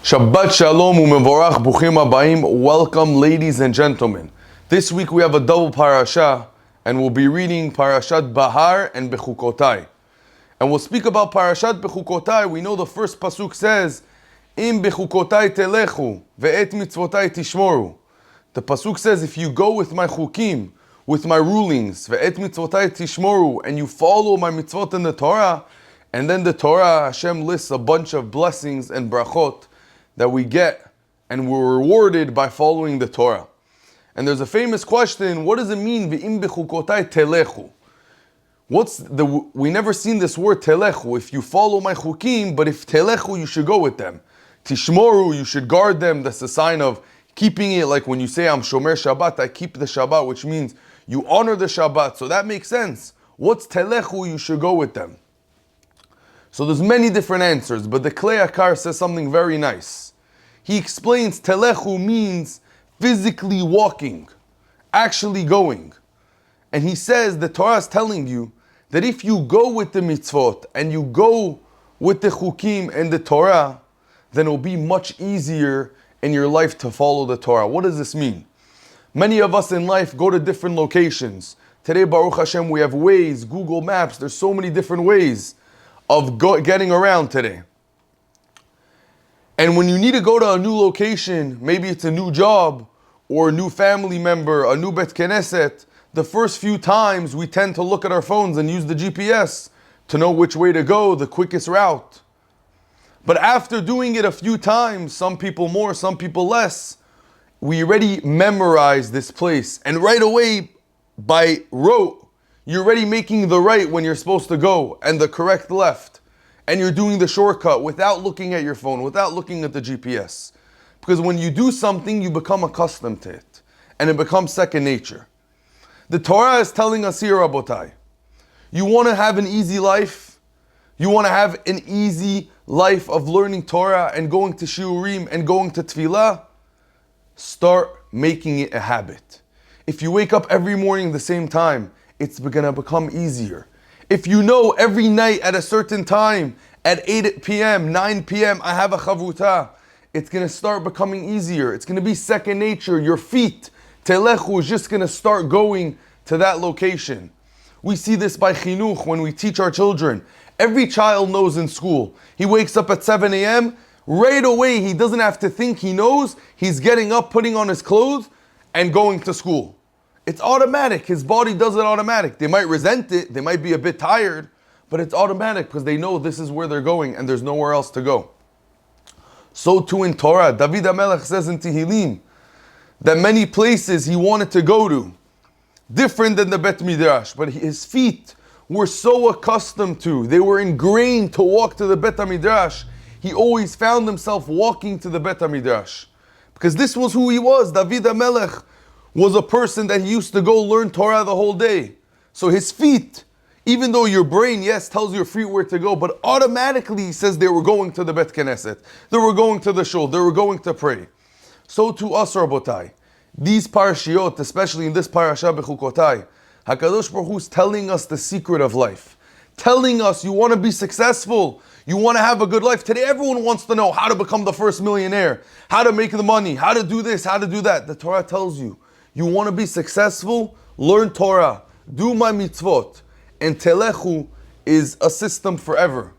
Shabbat Shalom u'mevorach buchim habayim. Welcome, ladies and gentlemen. This week we have a double parasha, and we'll be reading Parashat Behar and Bechukotia. And we'll speak about Parashat Bechukotia. We know the first pasuk says, "Im bechukotai telechu ve'et mitzvotai tishmoru." The pasuk says, if you go with my chukim, with my rulings, ve'et mitzvotai tishmoru, and you follow my mitzvot in the Torah, and then the Torah, Hashem lists a bunch of blessings and brachot that we get and we're rewarded by following the Torah. And there's a famous question, what does it mean, V'im bechukotai telechu? We never seen this word telechu, if you follow my chukim, but if telechu, you should go with them. Tishmoru, you should guard them, that's a sign of keeping it, like when you say, I'm shomer Shabbat, I keep the Shabbat, which means you honor the Shabbat, so that makes sense. What's telechu, you should go with them. So there's many different answers, but the Klei Akar says something very nice. He explains telechu means physically walking, actually going. And he says the Torah is telling you that if you go with the mitzvot and you go with the chukim and the Torah, then it will be much easier in your life to follow the Torah. What does this mean? Many of us in life go to different locations. Today, Baruch Hashem, we have Waze, Google Maps. There's so many different ways of getting around today. And when you need to go to a new location, maybe it's a new job or a new family member, a new Bet Knesset, the first few times we tend to look at our phones and use the GPS to know which way to go, the quickest route. But after doing it a few times, some people more, some people less, we already memorize this place. And right away, by rote, you're already making the right when you're supposed to go and the correct left. And you're doing the shortcut without looking at your phone, without looking at the GPS. Because when you do something, you become accustomed to it. And it becomes second nature. The Torah is telling us here, Rabotai, you want to have an easy life? You want to have an easy life of learning Torah and going to shiurim and going to tefillah? Start making it a habit. If you wake up every morning the same time, it's going to become easier. If you know every night at a certain time, at 8 p.m., 9 p.m., I have a chavruta, it's going to start becoming easier. It's going to be second nature. Your feet, telechu, is just going to start going to that location. We see this by chinuch when we teach our children. Every child knows in school. He wakes up at 7 a.m., right away, he doesn't have to think, he knows, he's getting up, putting on his clothes, and going to school. It's automatic. His body does it automatic. They might resent it. They might be a bit tired, but it's automatic because they know this is where they're going and there's nowhere else to go. So too in Torah, David HaMelech says in Tehillim that many places he wanted to go to, different than the Bet Midrash, but his feet were so accustomed to, they were ingrained to walk to the Bet Midrash. He always found himself walking to the Bet Midrash because this was who he was. David HaMelech was a person that he used to go learn Torah the whole day. So his feet, even though your brain, yes, tells your feet where to go, but automatically he says they were going to the Bet Knesset, they were going to the shul, they were going to pray. So to us, Rabotai, these parashiot, especially in this Parashat Bechukotia, HaKadosh Baruch Hu is telling us the secret of life. Telling us you want to be successful, you want to have a good life. Today everyone wants to know how to become the first millionaire, how to make the money, how to do this, how to do that. The Torah tells you, you want to be successful? Learn Torah. Do my mitzvot. And telechu is a system forever.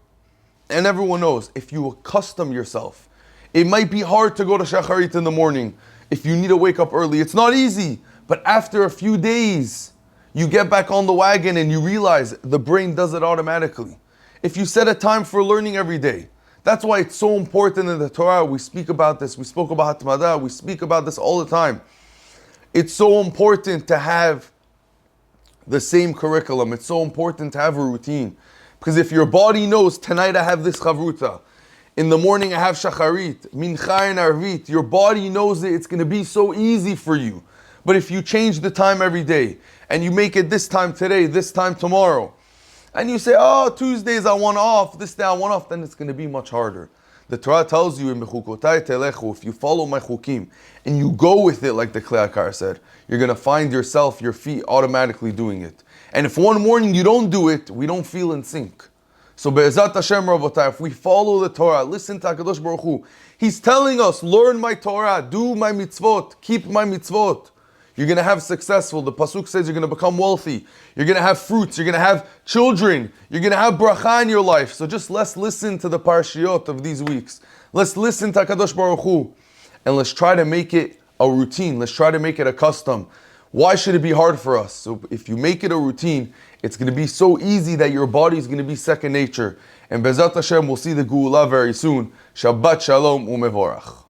And everyone knows, if you accustom yourself, it might be hard to go to shacharit in the morning. If you need to wake up early, it's not easy. But after a few days, you get back on the wagon and you realize the brain does it automatically. If you set a time for learning every day, that's why it's so important in the Torah. We speak about this. We spoke about Hatmada. We speak about this all the time. It's so important to have the same curriculum. It's so important to have a routine. Because if your body knows, tonight I have this chavruta, in the morning I have shacharit, mincha and arvit, your body knows it, it's going to be so easy for you. But if you change the time every day, and you make it this time today, this time tomorrow, and you say, oh, Tuesdays I want off, this day I want off, then it's going to be much harder. The Torah tells you in Bechukotia telechu, if you follow my chukim and you go with it like the Klei Akar said, you're going to find yourself, your feet automatically doing it. And if one morning you don't do it, we don't feel in sync. So Be'ezat Hashem Ravotai, if we follow the Torah, listen to HaKadosh Baruch Hu, He's telling us, learn my Torah, do my mitzvot, keep my mitzvot. You're going to have successful. The Pasuk says you're going to become wealthy. You're going to have fruits. You're going to have children. You're going to have bracha in your life. So just let's listen to the parashiyot of these weeks. Let's listen to HaKadosh Baruch Hu. And let's try to make it a routine. Let's try to make it a custom. Why should it be hard for us? So if you make it a routine, it's going to be so easy that your body is going to be second nature. And Bezat Hashem, we'll see the Geula very soon. Shabbat Shalom u'mevorach.